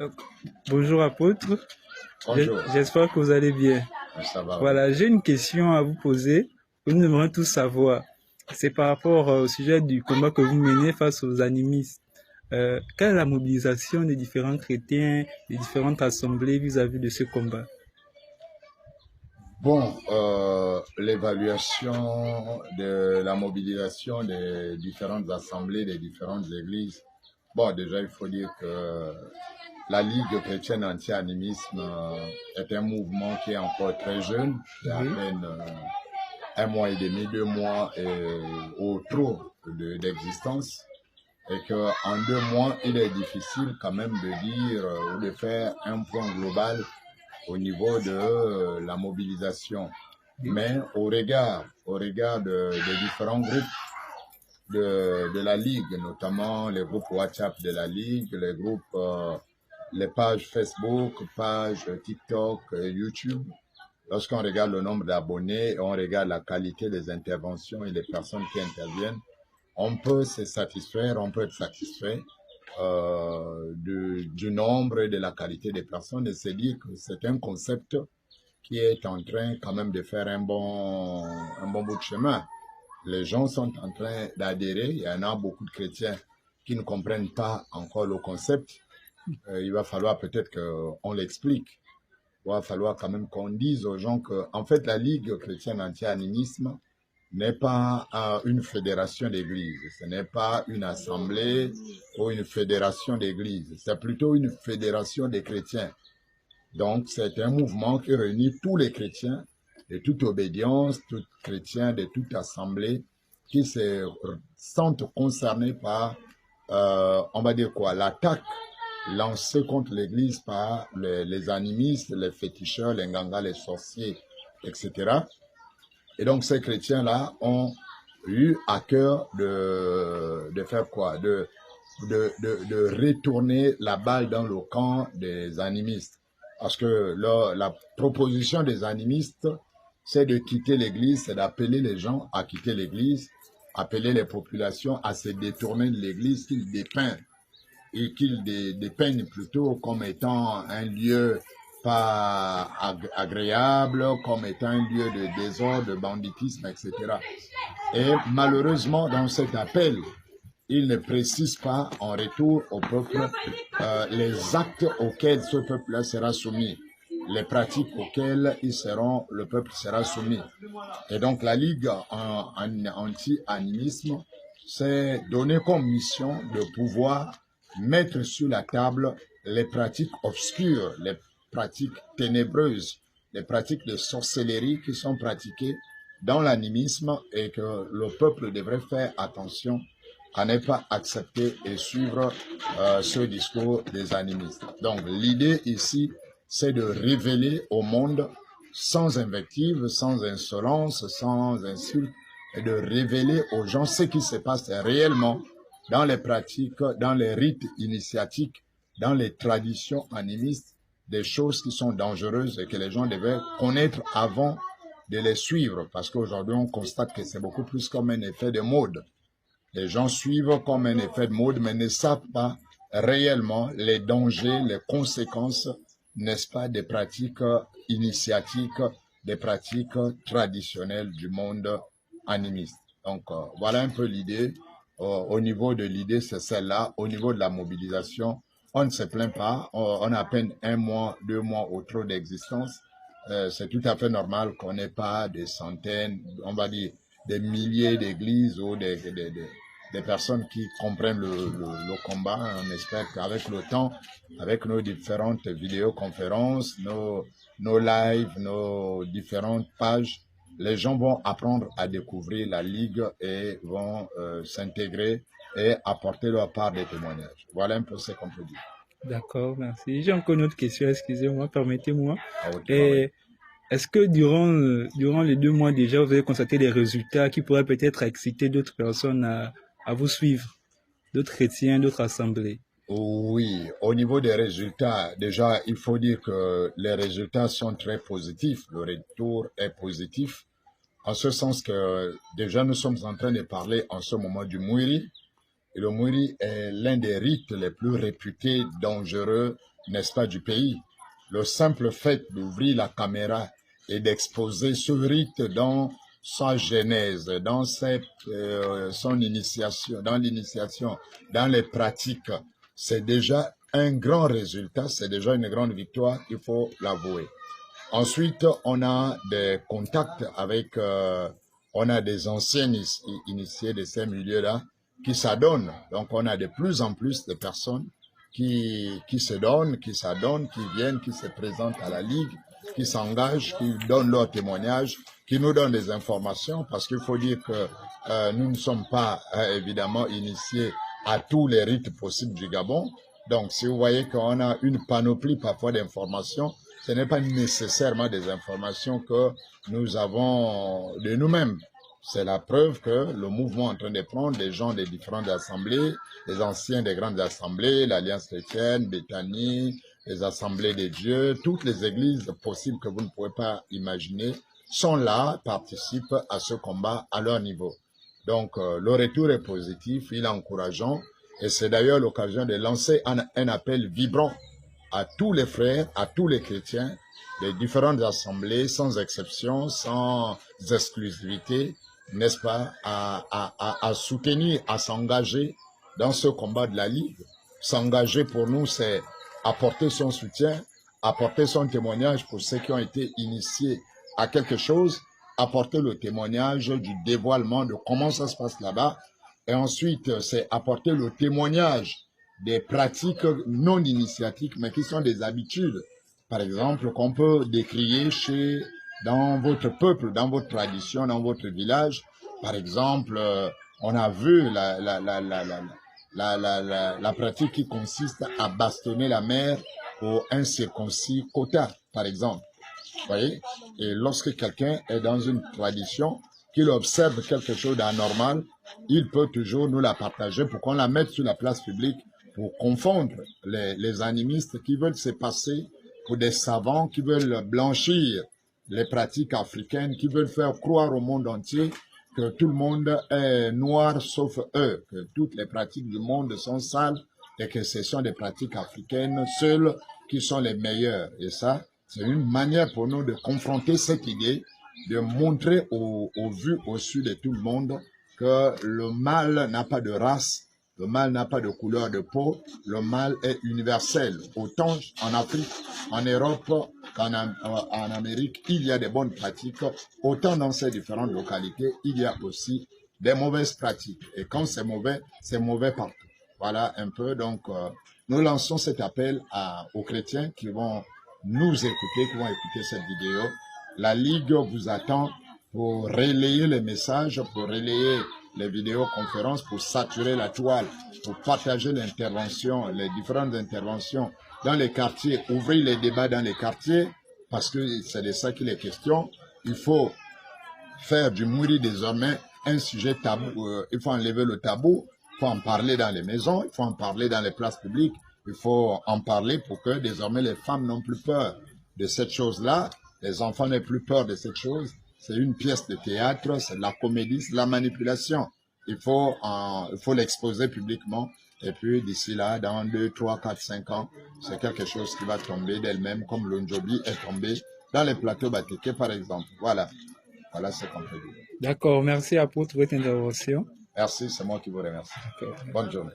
Euh, Bonjour apôtre, Bonjour, j'espère que vous allez bien. ça va. Voilà, j'ai une question à vous poser que nous aimerions tous savoir. C'est par rapport au sujet du combat que vous menez face aux animistes. Quelle est la mobilisation des différents chrétiens, des différentes assemblées vis-à-vis de ce combat? Bon, l'évaluation de la mobilisation des différentes assemblées, des différentes églises. Bon, déjà, il faut dire que la Ligue chrétienne anti-animisme est un mouvement qui est encore très jeune, il y a à Oui. peine un mois et demi, 2 mois au trop d'existence. Et qu'en 2 mois, il est difficile quand même de dire ou de faire un point global au niveau de la mobilisation. Mais au regard des différents groupes de la Ligue, notamment les groupes WhatsApp de la Ligue, les groupes, les pages Facebook, pages TikTok, YouTube, lorsqu'on regarde le nombre d'abonnés, on regarde la qualité des interventions et les personnes qui interviennent, on peut se satisfaire, on peut être satisfait du nombre et de la qualité des personnes et se dire que c'est un concept qui est en train quand même de faire un bon bout de chemin. Les gens sont en train d'adhérer. Il y en a beaucoup de chrétiens qui ne comprennent pas encore le concept. Il va falloir peut-être qu'on l'explique. Il va falloir quand même qu'on dise aux gens que, en fait, la Ligue chrétienne anti-animisme n'est pas une fédération d'églises, ce n'est pas une assemblée ou une fédération d'églises, c'est plutôt une fédération des chrétiens. Donc, c'est un mouvement qui réunit tous les chrétiens de toute obédience, tous chrétiens de toute assemblée qui se sentent concernés par, on va dire quoi, l'attaque lancée contre l'Église par les animistes, les féticheurs, les ngangas, les sorciers, etc. Et donc, ces chrétiens-là ont eu à cœur de faire quoi? De retourner la balle dans le camp des animistes. Parce que la proposition des animistes, c'est de quitter l'Église, c'est d'appeler les gens à quitter l'Église, appeler les populations à se détourner de l'Église qu'ils dépeignent, et qu'ils dépeignent plutôt comme étant un lieu pas agréable, comme étant un lieu de désordre, de banditisme, etc. Et malheureusement, dans cet appel, il ne précise pas en retour au peuple les actes auxquels ce peuple sera soumis, les pratiques auxquelles le peuple sera soumis. Et donc la Ligue anti-animisme s'est donné comme mission de pouvoir mettre sur la table les pratiques obscures, les pratiques ténébreuses, les pratiques de sorcellerie qui sont pratiquées dans l'animisme et que le peuple devrait faire attention à ne pas accepter et suivre ce discours des animistes. Donc l'idée ici, c'est de révéler au monde sans invective, sans insolence, sans insulte, et de révéler aux gens ce qui se passe réellement dans les pratiques, dans les rites initiatiques, dans les traditions animistes, des choses qui sont dangereuses et que les gens devaient connaître avant de les suivre, parce qu'aujourd'hui on constate que c'est beaucoup plus comme un effet de mode. Les gens suivent comme un effet de mode, mais ne savent pas réellement les dangers, les conséquences, n'est-ce pas, des pratiques initiatiques, des pratiques traditionnelles du monde animiste. Donc, voilà un peu l'idée. Au niveau de l'idée, c'est celle-là. Au niveau de la mobilisation, on ne se plaint pas. On a à peine 1 mois, 2 mois au trop d'existence. C'est tout à fait normal qu'on n'ait pas des centaines, on va dire, des milliers d'églises ou des personnes qui comprennent le combat. On espère qu'avec le temps, avec nos différentes vidéoconférences, nos lives, nos différentes pages, les gens vont apprendre à découvrir la Ligue et vont s'intégrer et apporter leur part des témoignages. Voilà un peu ce qu'on peut dire. D'accord, merci. J'ai encore une autre question, excusez-moi, permettez-moi. Oui. Est-ce que durant les 2 mois déjà, vous avez constaté des résultats qui pourraient peut-être exciter d'autres personnes à vous suivre, d'autres chrétiens, d'autres assemblées? Oui, au niveau des résultats, déjà, il faut dire que les résultats sont très positifs. Le retour est positif, en ce sens que déjà nous sommes en train de parler en ce moment du Mwiri. Et le Mwiri est l'un des rites les plus réputés, dangereux, n'est-ce pas, du pays. Le simple fait d'ouvrir la caméra et d'exposer ce rite dans sa genèse, dans son initiation, dans les pratiques, c'est déjà un grand résultat, c'est déjà une grande victoire, il faut l'avouer. Ensuite, on a des contacts avec, on a des anciens initiés de ces milieux-là qui s'adonnent. Donc, on a de plus en plus de personnes qui se donnent, qui s'adonnent, qui viennent, qui se présentent à la Ligue, qui s'engagent, qui donnent leurs témoignages, qui nous donnent des informations, parce qu'il faut dire que nous ne sommes pas évidemment initiés à tous les rites possibles du Gabon. Donc, si vous voyez qu'on a une panoplie parfois d'informations, ce n'est pas nécessairement des informations que nous avons de nous-mêmes. C'est la preuve que le mouvement est en train de prendre des gens des différentes assemblées, les anciens des grandes assemblées, l'Alliance chrétienne, Béthanie, les assemblées des dieux, toutes les églises possibles que vous ne pouvez pas imaginer sont là, participent à ce combat à leur niveau. Donc, le retour est positif, il est encourageant, et c'est d'ailleurs l'occasion de lancer un appel vibrant à tous les frères, à tous les chrétiens, des différentes assemblées, sans exception, sans exclusivité, n'est-ce pas, à soutenir, à s'engager dans ce combat de la Ligue. S'engager pour nous, c'est apporter son soutien, apporter son témoignage pour ceux qui ont été initiés à quelque chose, apporter le témoignage du dévoilement de comment ça se passe là-bas, et ensuite, c'est apporter le témoignage des pratiques non initiatiques, mais qui sont des habitudes, par exemple, qu'on peut décrire dans votre peuple, dans votre tradition, dans votre village. Par exemple, on a vu la pratique qui consiste à bastonner la mère pour un circoncis quota, par exemple. Vous voyez? Et lorsque quelqu'un est dans une tradition, qu'il observe quelque chose d'anormal, il peut toujours nous la partager pour qu'on la mette sur la place publique, pour confondre les animistes qui veulent se passer pour des savants, qui veulent blanchir les pratiques africaines, qui veulent faire croire au monde entier que tout le monde est noir sauf eux, que toutes les pratiques du monde sont sales et que ce sont des pratiques africaines seules qui sont les meilleures. Et ça, c'est une manière pour nous de confronter cette idée, de montrer au vu, au su de tout le monde que le mal n'a pas de race, le mal n'a pas de couleur de peau, le mal est universel. Autant en Afrique, en Europe qu'en Amérique, il y a des bonnes pratiques. Autant dans ces différentes localités, il y a aussi des mauvaises pratiques. Et quand c'est mauvais partout. Voilà un peu. Donc, nous lançons cet appel aux chrétiens qui vont nous écouter, qui vont écouter cette vidéo. La Ligue vous attend pour relayer les messages, pour relayer les vidéoconférences, pour saturer la toile, pour partager l'intervention, les différentes interventions dans les quartiers, ouvrir les débats dans les quartiers, parce que c'est de ça qu'il est question. Il faut faire du mouri désormais un sujet tabou. Il faut enlever le tabou, il faut en parler dans les maisons, il faut en parler dans les places publiques, il faut en parler pour que désormais les femmes n'ont plus peur de cette chose-là, les enfants n'aient plus peur de cette chose. C'est une pièce de théâtre, c'est de la comédie, c'est de la manipulation. Il faut l'exposer publiquement. Et puis d'ici là, dans 2, 3, 4, 5 ans, c'est quelque chose qui va tomber d'elle-même, comme l'Ondjobi est tombé dans les plateaux Bateke, par exemple. Voilà. Voilà ce qu'on peut dire. D'accord, merci à pour votre intervention. Merci, c'est moi qui vous remercie. Bonne journée.